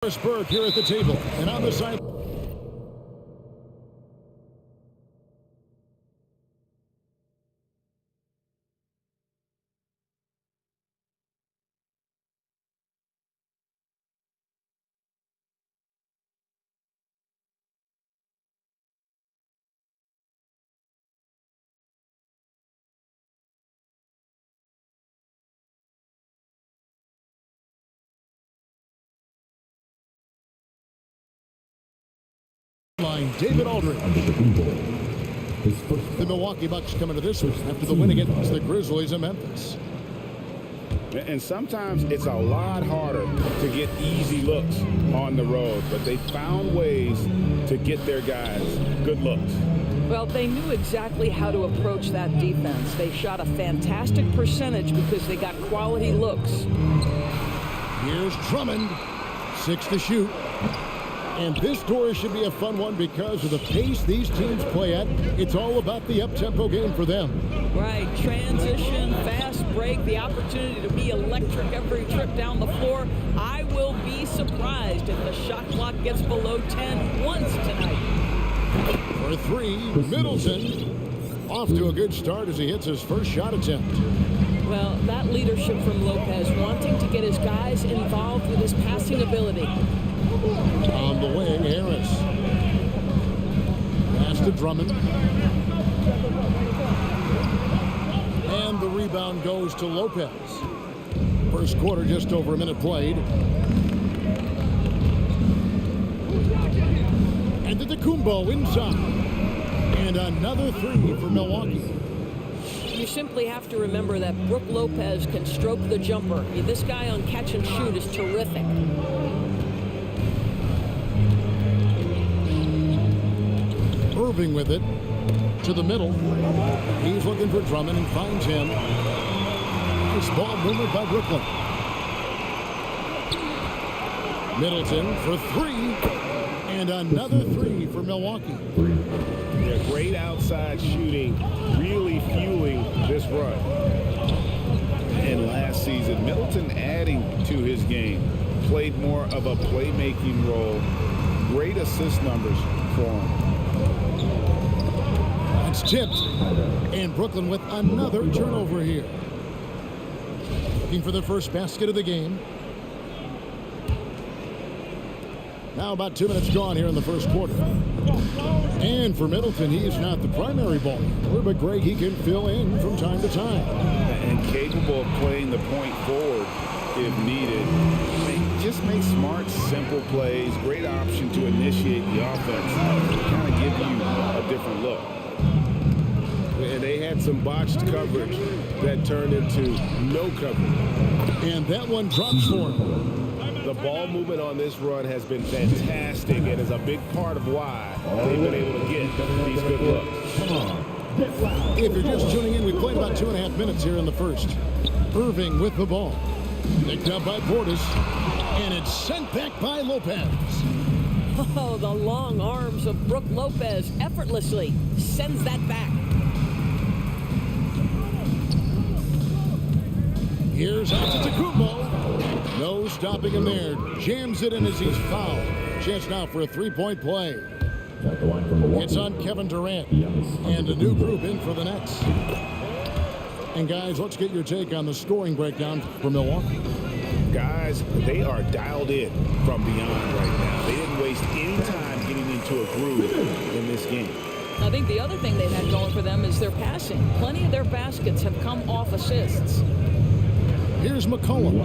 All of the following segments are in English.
Burke here at the table, and on the side. David Aldridge. The Milwaukee Bucks coming to this one after the win against the Grizzlies in Memphis. And sometimes it's a lot harder to get easy looks on the road, but they found ways to get their guys good looks. Well, they knew exactly how to approach that defense. They shot a fantastic percentage because they got quality looks. Here's Drummond, 6 to shoot. And this story should be a fun one because of the pace these teams play at. It's all about the up-tempo game for them. Right, transition, fast break, the opportunity to be electric every trip down the floor. I will be surprised if the shot clock gets below 10 once tonight. For three, Middleton off to a good start as he hits his first shot attempt. Well, that leadership from Lopez, wanting to get his guys involved with his passing ability. On the wing, Harris. Pass to Drummond. And the rebound goes to Lopez. First quarter, just over a minute played. And to Kumbo inside. And another three for Milwaukee. You simply have to remember that Brook Lopez can stroke the jumper. This guy on catch and shoot is terrific. Irving with it to the middle. He's looking for Drummond and finds him. Nice ball movement by Brooklyn. Middleton for three. And another three for Milwaukee. Yeah, great outside shooting, really fueling this run. And last season, Middleton adding to his game. Played more of a playmaking role. Great assist numbers for him. It's tipped, and Brooklyn with another turnover here. Looking for the first basket of the game. Now about 2 minutes gone here in the first quarter. And for Middleton, he is not the primary ball handler, but Greg, he can fill in from time to time. And capable of playing the point forward if needed. Just make smart, simple plays. Great option to initiate the offense. Kind of give you a different look. And they had some botched coverage that turned into no coverage. And that one drops for him. The ball movement on this run has been fantastic and is a big part of why they've been able to get these good looks. If you're just tuning in, we played about 2.5 minutes here in the first. Irving with the ball. Picked up by Portis. And it's sent back by Lopez. Oh, the long arms of Brook Lopez effortlessly sends that back. Here's Antetokounmpo. No stopping him there. Jams it in as he's fouled. Chance now for a three-point play. It's on Kevin Durant. And a new group in for the Nets. And guys, let's get your take on the scoring breakdown for Milwaukee. Guys, they are dialed in from beyond right now. They didn't waste any time getting into a groove in this game. I think the other thing they've had going for them is their passing. Plenty of their baskets have come off assists. Here's McCollum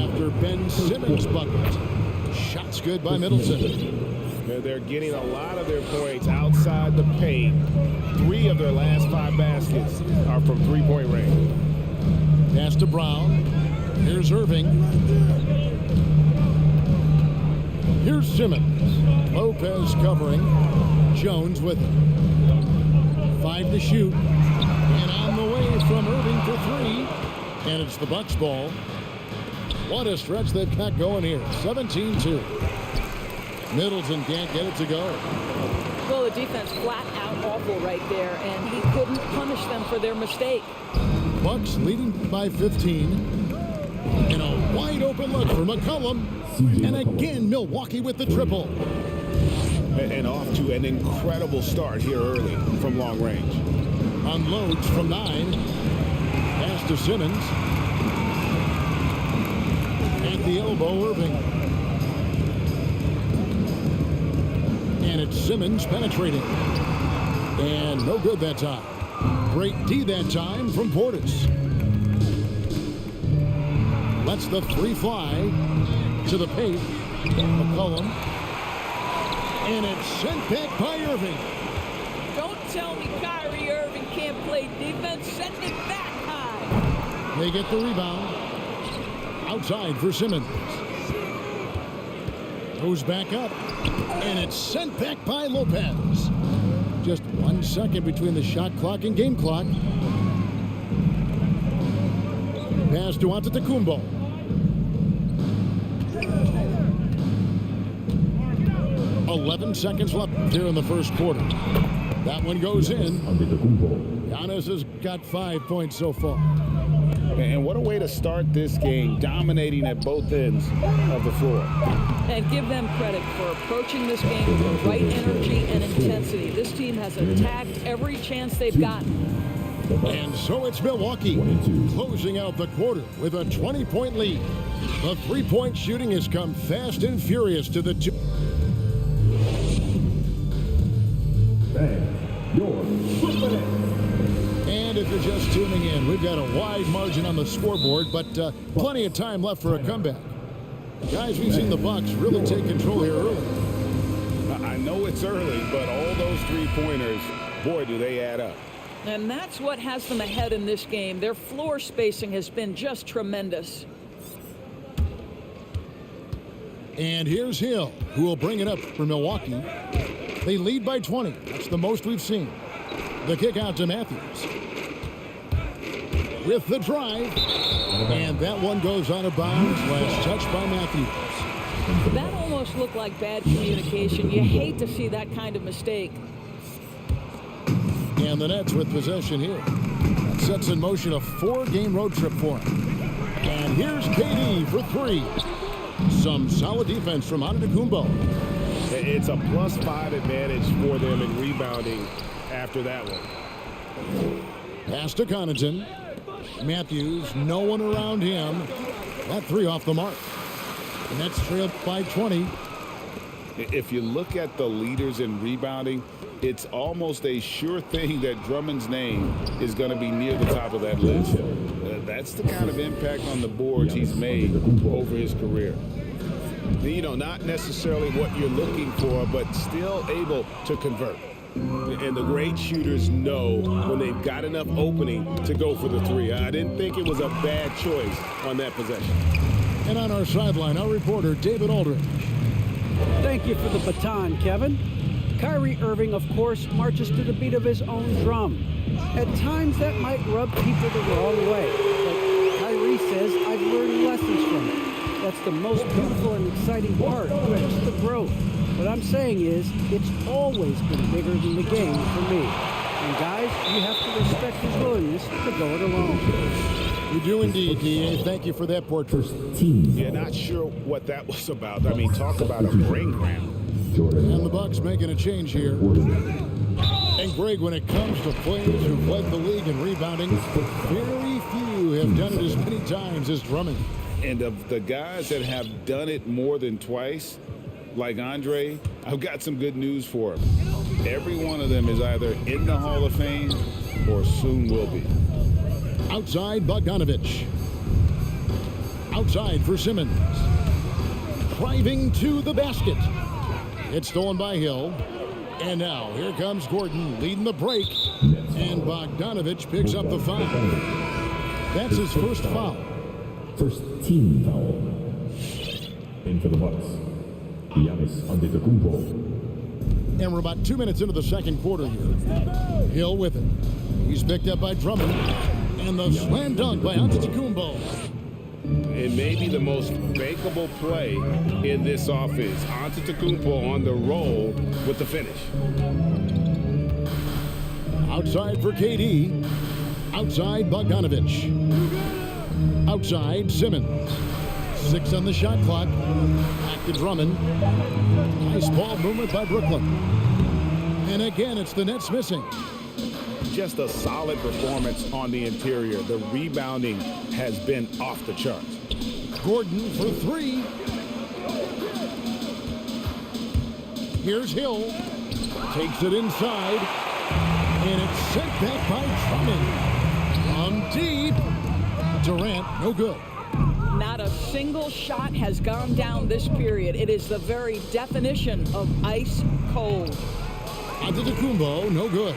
after Ben Simmons' bucket. Shots good by Middleton. They're getting a lot of their points outside the paint. 3 of their last 5 baskets are from three-point range. Pass to Brown. Here's Irving. Here's Simmons. Lopez covering. Jones with it. 5 to shoot. And on the way from Irving for 3. And it's the Bucks ball. What a stretch they've got going here. 17-2. Middleton can't get it to go. Well, the defense flat out awful right there, and he couldn't punish them for their mistake. Bucks leading by 15. And a wide open look for McCollum. And again, Milwaukee with the triple. And off to an incredible start here early from long range. Unloads from 9. Pass to Simmons. At the elbow, Irving. And it's Simmons penetrating. And no good that time. Great D that time from Portis. Lets the 3 fly to the paint. McCollum. And it's sent back by Irving. Don't tell me Kyrie Irving can't play defense. Send it back high. They get the rebound. Outside for Simmons. Goes back up. And it's sent back by Lopez. Just 1 second between the shot clock and game clock. Pass to Antetokounmpo. .11 seconds left here in the first quarter. That one goes in. Giannis has got 5 points so far. And what a way to start this game, dominating at both ends of the floor. And give them credit for approaching this game with the right energy and intensity. This team has attacked every chance they've gotten. And so it's Milwaukee closing out the quarter with a 20-point lead. The three-point shooting has come fast and furious to the two. And if you're just tuning in, we've got a wide margin on the scoreboard, but plenty of time left for a comeback. Guys, we've seen the Bucks really take control here early. I know it's early, but all those three-pointers, boy, do they add up. And that's what has them ahead in this game. Their floor spacing has been just tremendous. And here's Hill, who will bring it up for Milwaukee. They lead by 20. That's the most we've seen. The kick out to Matthews. With the drive. And that one goes out of bounds. Last touch by Matthews. That almost looked like bad communication. You hate to see that kind of mistake. And the Nets with possession here. That sets in motion a 4-game road trip for him. And here's KD for 3. Some solid defense from Antetokounmpo. It's a +5 advantage for them in rebounding after that one. Pass to Connaughton. Matthews, no one around him. That 3 off the mark. The Nets trailed by 20. If you look at the leaders in rebounding, it's almost a sure thing that Drummond's name is going to be near the top of that list. That's the kind of impact on the boards he's made over his career. You know, not necessarily what you're looking for, but still able to convert. And the great shooters know when they've got enough opening to go for the 3. I didn't think it was a bad choice on that possession. And on our sideline, our reporter, David Aldridge. Thank you for the baton, Kevin. Kyrie Irving, of course, marches to the beat of his own drum. At times, that might rub people the wrong way. But Kyrie says, I've learned lessons from it. That's the most beautiful and exciting part, just the growth. What I'm saying is, it's always been bigger than the game for me. And guys, you have to respect his willingness to go it alone. You do indeed, D.A. Thank you for that portrait. Yeah, not sure what that was about. I mean, talk about a brain cramp. And the Bucks making a change here. And Greg, when it comes to players who've led the league in rebounding, very few have done it as many times as Drummond. And of the guys that have done it more than twice, like Andre, I've got some good news for him. Every one of them is either in the Hall of Fame or soon will be. Outside, Bogdanovich. Outside for Simmons. Driving to the basket. It's stolen by Hill. And now, here comes Gordon leading the break. And Bogdanovich picks up the foul. That's his first foul. First team foul. In for the Bucks, Giannis Antetokounmpo. And we're about 2 minutes into the second quarter here. Hill with it. He's picked up by Drummond. And the slam dunk by Antetokounmpo. It may be the most bankable play in this offense. Antetokounmpo on the roll with the finish. Outside for KD. Outside Bogdanovich. Outside Simmons. 6 on the shot clock. Back to Drummond. Nice ball movement by Brooklyn. And again, it's the Nets missing. Just a solid performance on the interior. The rebounding has been off the charts. Gordon for 3. Here's Hill. Takes it inside. And it's sent back by Drummond. From deep. Durant, no good. Not a single shot has gone down this period. It is the very definition of ice cold. Antetokounmpo, no good.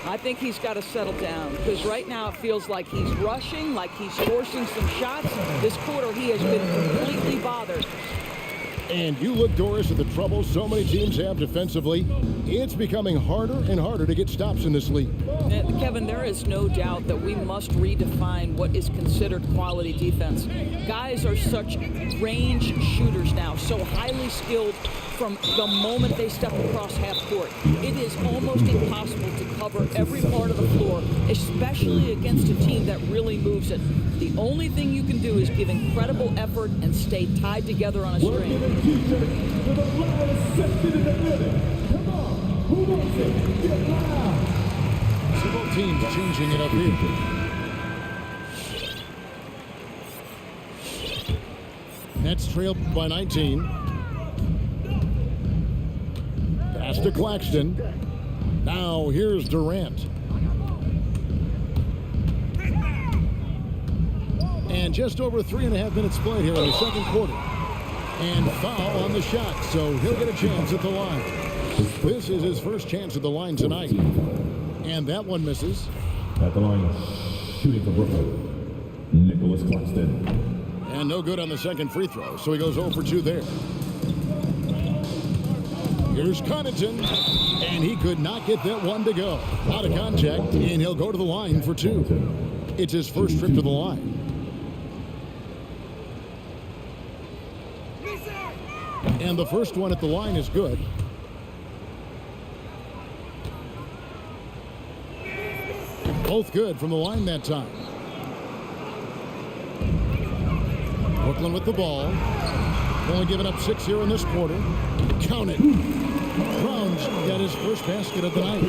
I think he's got to settle down because right now it feels like he's rushing, like he's forcing some shots. This quarter he has been completely bothered. And you look, Doris, at the trouble so many teams have defensively. It's becoming harder and harder to get stops in this league. Kevin, there is no doubt that we must redefine what is considered quality defense. Guys are such range shooters now, so highly skilled from the moment they step across half court. It is almost impossible to cover every part of the floor, especially against a team that really moves it. The only thing you can do is give incredible effort and stay tied together on a string. So both teams changing it up here. Nets trail by 19. Pass to Claxton. Now here's Durant. And just over 3.5 minutes played here in the second quarter. And foul on the shot, so he'll get a chance at the line. This is his first chance at the line tonight. And that one misses. At the line, shooting for Brooklyn, Nicholas Claxton. And no good on the second free throw, so he goes 0 for 2 there. Here's Connaughton, and he could not get that one to go. Out of contact, and he'll go to the line for 2. It's his first trip to the line. And the first one at the line is good. Both good from the line that time. Brooklyn with the ball. Only giving up 6 here in this quarter. Count it. Brown's got his first basket of the night.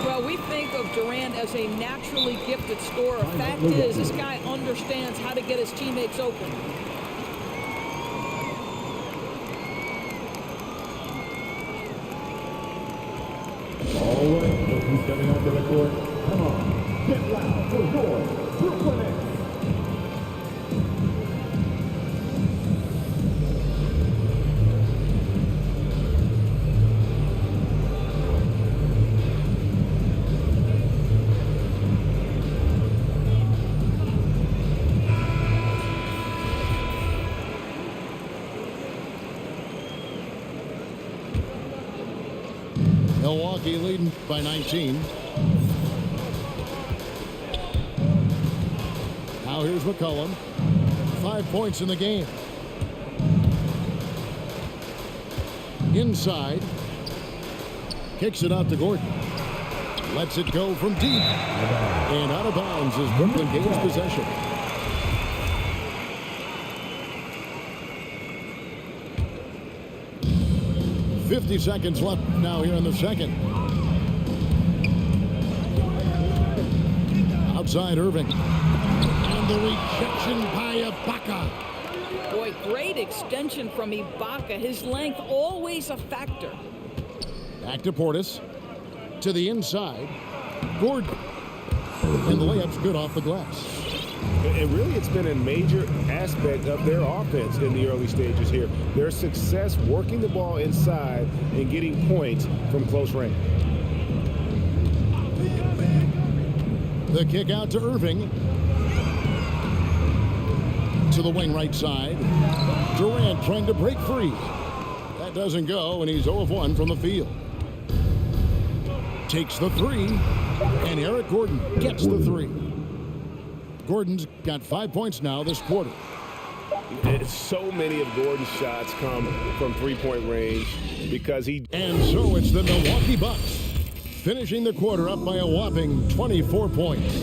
Well, we think of Durant as a naturally gifted scorer. Fact is, this guy understands how to get his teammates open. All right, look who's coming onto the court. Come on, get loud for your Brooklyn Nets. Milwaukee leading by 19. Now here's McCollum. 5 points in the game. Inside. Kicks it out to Gordon. Lets it go from deep. And out of bounds as Brooklyn gains possession. .50 seconds left now here in the second. Outside Irving. And the rejection by Ibaka. Boy, great extension from Ibaka. His length always a factor. Back to Portis. To the inside. Gordon. And the layup's good off the glass. And really, it's been a major aspect of their offense in the early stages here. Their success working the ball inside and getting points from close range. The kick out to Irving. To the wing right side. Durant trying to break free. That doesn't go, and he's 0 of 1 from the field. Takes the 3, and Eric Gordon gets the 3. Gordon's got 5 points now this quarter. So many of Gordon's shots come from three-point range because he... And so it's the Milwaukee Bucks finishing the quarter up by a whopping 24 points.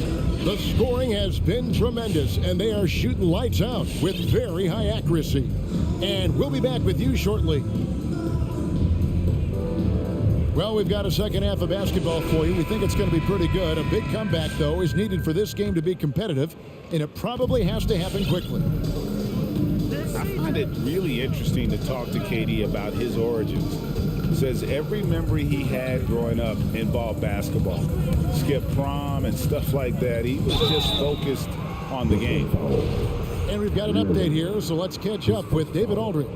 The scoring has been tremendous, and they are shooting lights out with very high accuracy. And we'll be back with you shortly. Well, we've got a second half of basketball for you. We think it's going to be pretty good. A big comeback, though, is needed for this game to be competitive, and it probably has to happen quickly. I find it really interesting to talk to KD about his origins. Says every memory he had growing up involved basketball. Skip prom and stuff like that. He was just focused on the game. And we've got an update here, so let's catch up with David Aldridge.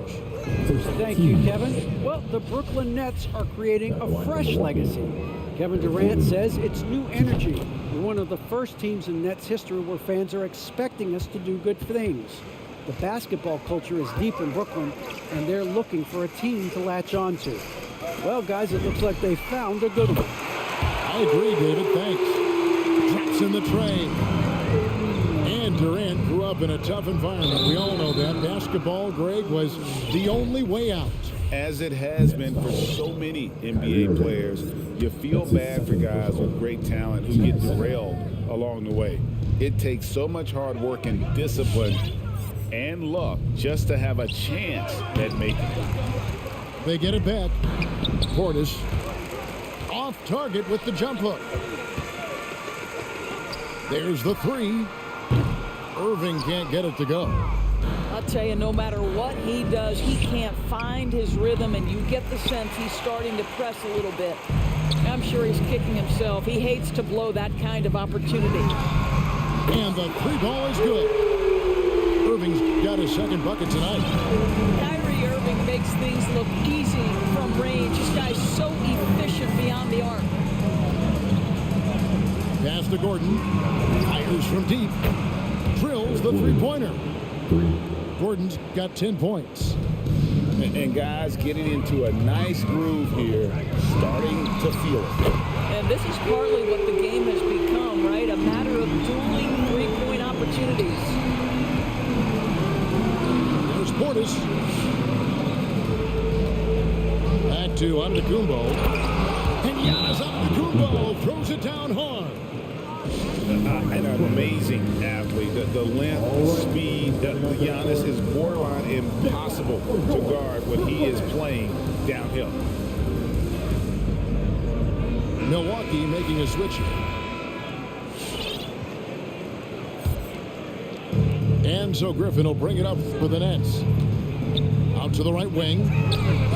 Thank you, Kevin. Well, the Brooklyn Nets are creating a fresh legacy. Kevin Durant says it's new energy. We're one of the first teams in Nets history where fans are expecting us to do good things. The basketball culture is deep in Brooklyn, and they're looking for a team to latch on to. Well, guys, it looks like they found a good one. I agree, David. Thanks. Drops in the tray. And Durant grew up in a tough environment. We all know that. Basketball, Greg, was the only way out. As it has been for so many NBA players, you feel bad for guys with great talent who get derailed along the way. It takes so much hard work and discipline and luck just to have a chance at making it. They get it back. Portis off target with the jump hook. There's the three. Irving can't get it to go. I'll tell you, no matter what he does, he can't find his rhythm, and you get the sense he's starting to press a little bit. I'm sure he's kicking himself. He hates to blow that kind of opportunity. And the three ball is good. Irving's got his second bucket tonight. Kyrie Irving makes things look easy from range. This guy's so efficient beyond the arc. Pass to Gordon. Fires from deep. Drills the three-pointer. Gordon's got 10 points. And guys getting into a nice groove here, starting to feel it. And this is partly what the game has become, right? A matter of dueling three-point opportunities. There's Portis. Back to Antetokounmpo. And Giannis Antetokounmpo throws it down hard. An amazing athlete. The length, speed, Giannis is borderline impossible to guard when he is playing downhill. Milwaukee making a switch. And so Griffin will bring it up for the Nets. Out to the right wing.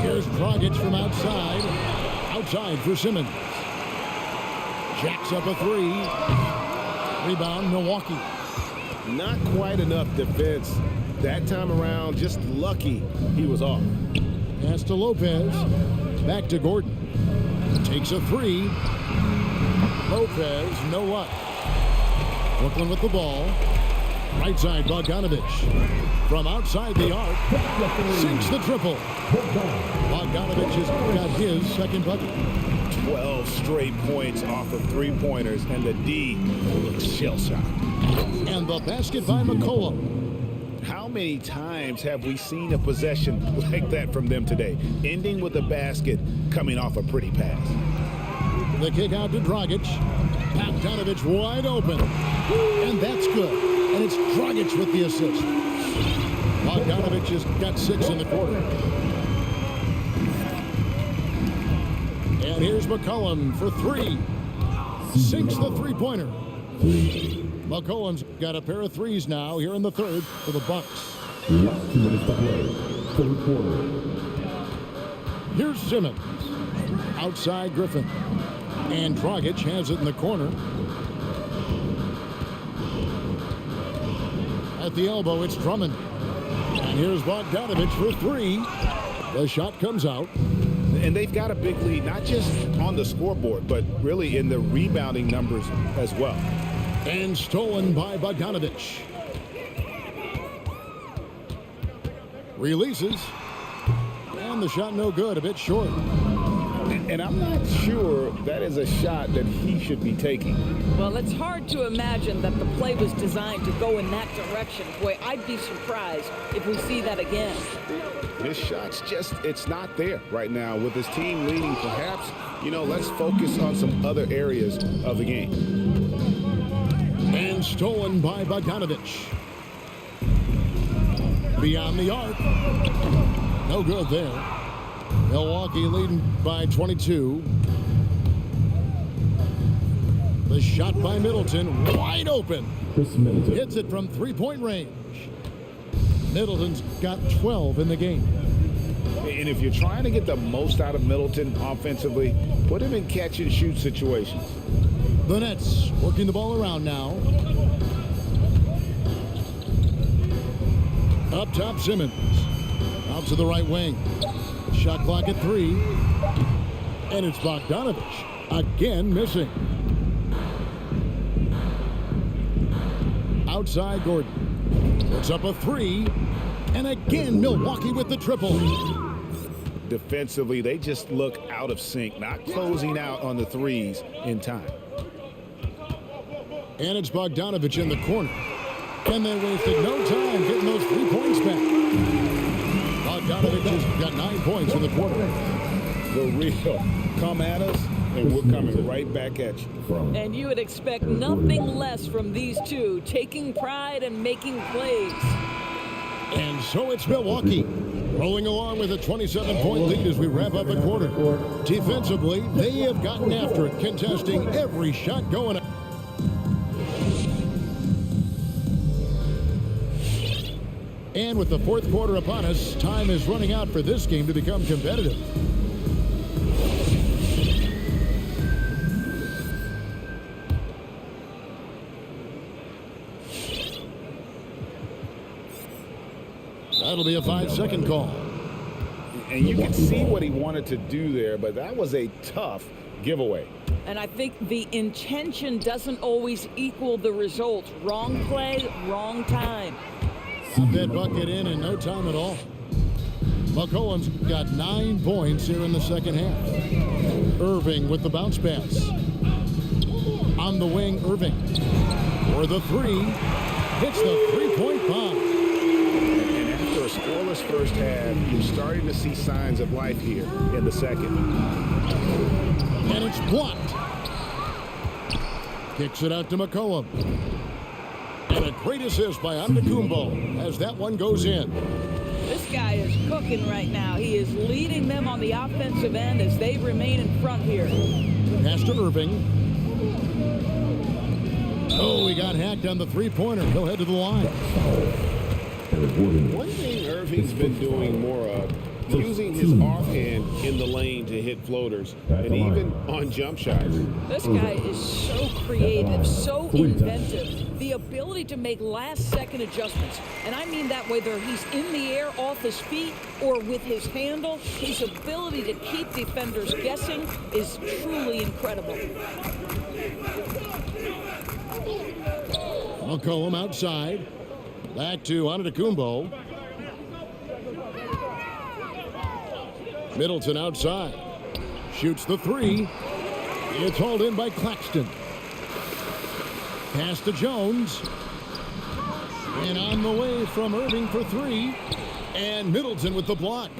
Here's Dragic from outside. Outside for Simmons. Jacks up a three. Rebound, Milwaukee. Not quite enough defense that time around. Just lucky he was off. Pass to Lopez. Back to Gordon. Takes a three. Lopez, no luck. Brooklyn with the ball. Right side, Bogdanovich. From outside the arc. Sinks the triple. Bogdanovich has got his second bucket. 12 straight points off of three-pointers, and the D looks shell-shocked. And the basket by McCollum. How many times have we seen a possession like that from them today, ending with a basket coming off a pretty pass? The kick out to Dragic. Bogdanovich wide open. And that's good. And it's Dragic with the assist. Bogdanovich has got 6 in the quarter. And here's McCollum for 3. Sinks the three-pointer. McCollum's got a pair of threes now here in the third for the Bucks. Last 2 minutes to play. Third quarter. Here's Simmons. Outside Griffin. And Dragic has it in the corner. At the elbow, it's Drummond. And here's Bogdanovich for 3. The shot comes out. And they've got a big lead, not just on the scoreboard, but really in the rebounding numbers as well. And stolen by Bogdanovich. Releases. And the shot no good, a bit short. And I'm not sure that is a shot that he should be taking. Well, it's hard to imagine that the play was designed to go in that direction. Boy, I'd be surprised if we see that again. His shot's just, it's not there right now. With his team leading, perhaps, let's focus on some other areas of the game. stolen by Bogdanovich. Beyond the arc. No good there. Milwaukee leading by 22. The shot by Middleton, wide open. Chris Middleton. Hits it from three-point range. Middleton's got 12 in the game. And if you're trying to get the most out of Middleton offensively, put him in catch-and-shoot situations. The Nets working the ball around now. Up top, Simmons. Out to the right wing. Shot clock at 3. And it's Bogdanovich. Again missing. Outside Gordon. Puts up a 3. And again Milwaukee with the triple. Defensively, they just look out of sync, not closing out on the threes in time. And it's Bogdanovich in the corner. And they wasted no time getting those 3 points back. Bogdanovich has got 9 points in the quarter. The real come at us, and we're coming right back at you. And you would expect nothing less from these two, taking pride and making plays. And so it's Milwaukee rolling along with a 27-point lead as we wrap up a quarter. Defensively, they have gotten after it, contesting every shot going up. And with the fourth quarter upon us, time is running out for this game to become competitive. That'll be a 5-second call. And you can see what he wanted to do there, but that was a tough giveaway. And I think the intention doesn't always equal the result. Wrong play, wrong time. That bucket in no time at all. McCollum's got 9 points here in the second half. Irving with the bounce pass. On the wing, Irving. For the 3. Hits the three-point bomb. And after a scoreless first half, you're starting to see signs of life here in the second. And it's blocked. Kicks it out to McCollum. And a great assist by Antetokounmpo as that one goes in. This guy is cooking right now. He is leading them on the offensive end as they remain in front here. Pass to Irving. Oh, he got hacked on the three-pointer. He'll head to the line. One thing Irving's been doing more of, using his offhand in the lane to hit floaters, and even on jump shots. This guy is so creative, so inventive. The ability to make last-second adjustments. And I mean that whether he's in the air off his feet or with his handle, his ability to keep defenders guessing is truly incredible. McCollum outside. Back to Antetokounmpo. Middleton outside. Shoots the 3. It's hauled in by Claxton. Pass to Jones. And on the way from Irving for 3. And Middleton with the block.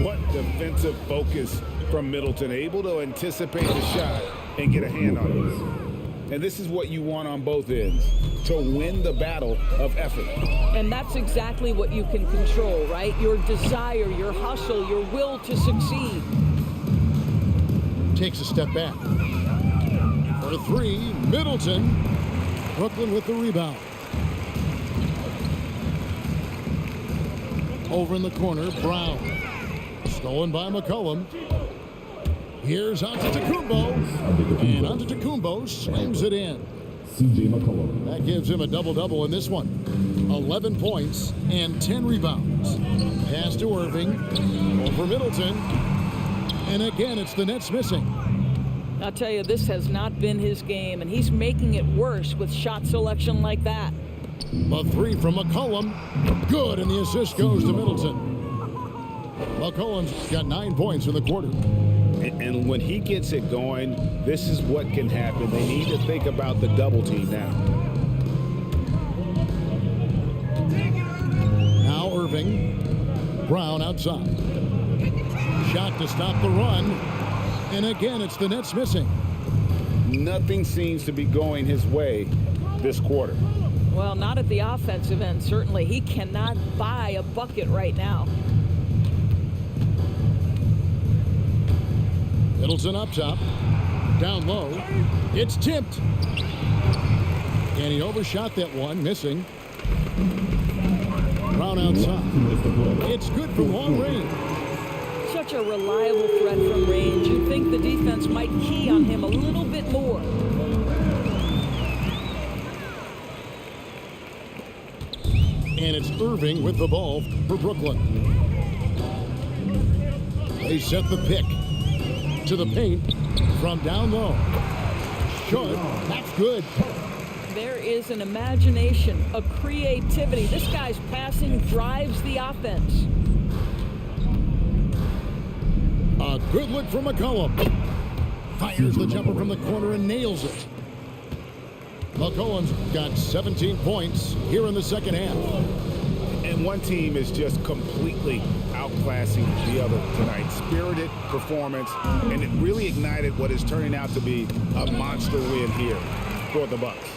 What defensive focus from Middleton, able to anticipate the shot and get a hand on it. And this is what you want on both ends, to win the battle of effort. And that's exactly what you can control, right? Your desire, your hustle, your will to succeed. Takes a step back. For 3, Middleton. Brooklyn with the rebound. Over in the corner, Brown. Stolen by McCollum. Here's Antetokounmpo. And Antetokounmpo slams it in. C.J. McCollum. That gives him a double-double in this one. 11 points and 10 rebounds. Pass to Irving. Over Middleton. And again, it's the Nets missing. I'll tell you, this has not been his game, and he's making it worse with shot selection like that. A 3 from McCollum. Good, and the assist goes to Middleton. McCollum's got 9 points in the quarter. And when he gets it going, this is what can happen. They need to think about the double team now. Now Irving. Brown outside. Shot to stop the run. And again, it's the Nets missing. Nothing seems to be going his way. this quarter. Well, not at the offensive end, certainly. He cannot buy a bucket right now. Middleton up top. Down low. It's tipped. And he overshot that one, missing. Brown outside. It's good from long range. Such a reliable threat from range. You'd think the defense might key on him a little bit more. And it's Irving with the ball for Brooklyn. They set the pick to the paint from down low. Short. That's good. There is an imagination, a creativity. This guy's passing drives the offense. A good look from McCollum. Fires the jumper from the corner and nails it. McCollum's got 17 points here in the second half. And one team is just completely outclassing the other tonight. Spirited performance, and it really ignited what is turning out to be a monster win here for the Bucks.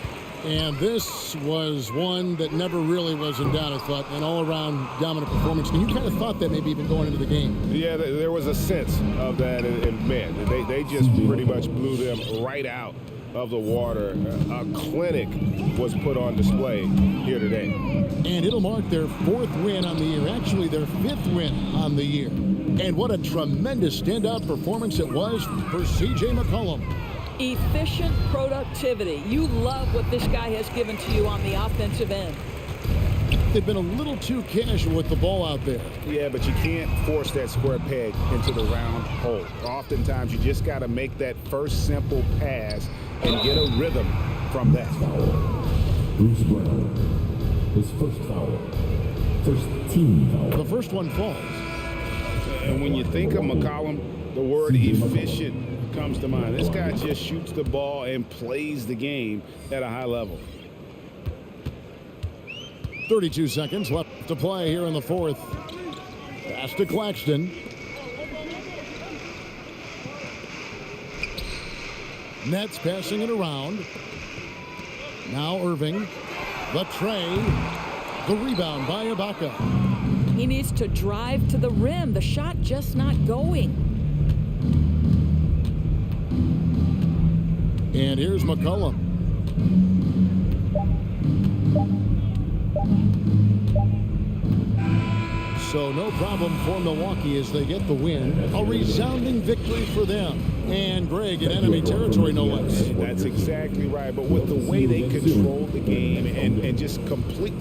And this was one that never really was in doubt, I thought, an all-around dominant performance. And you kind of thought that maybe even going into the game. Yeah, there was a sense of that, and man, they just pretty much blew them right out of the water. A clinic was put on display here today. And it'll mark their 4th win on the year, actually their 5th win on the year. And what a tremendous standout performance it was for C.J. McCollum. Efficient productivity. You love what this guy has given to you on the offensive end. They've been a little too casual with the ball out there. Yeah, but you can't force that square peg into the round hole. Oftentimes, you just got to make that first simple pass and get a rhythm from that. Bruce Brown, his first foul. First team foul. The first one falls. And when you think of McCollum, the word efficient comes to mind. This guy just shoots the ball and plays the game at a high level. 32 seconds left to play here in the 4th. Pass to Claxton. Nets passing it around. Now Irving. The tray. The rebound by Ibaka. He needs to drive to the rim. The shot just not going. And here's McCollum. So no problem for Milwaukee as they get the win. A resounding victory for them. And Greg in enemy territory, no less. That's exactly right. But with the way they controlled the game and just complete.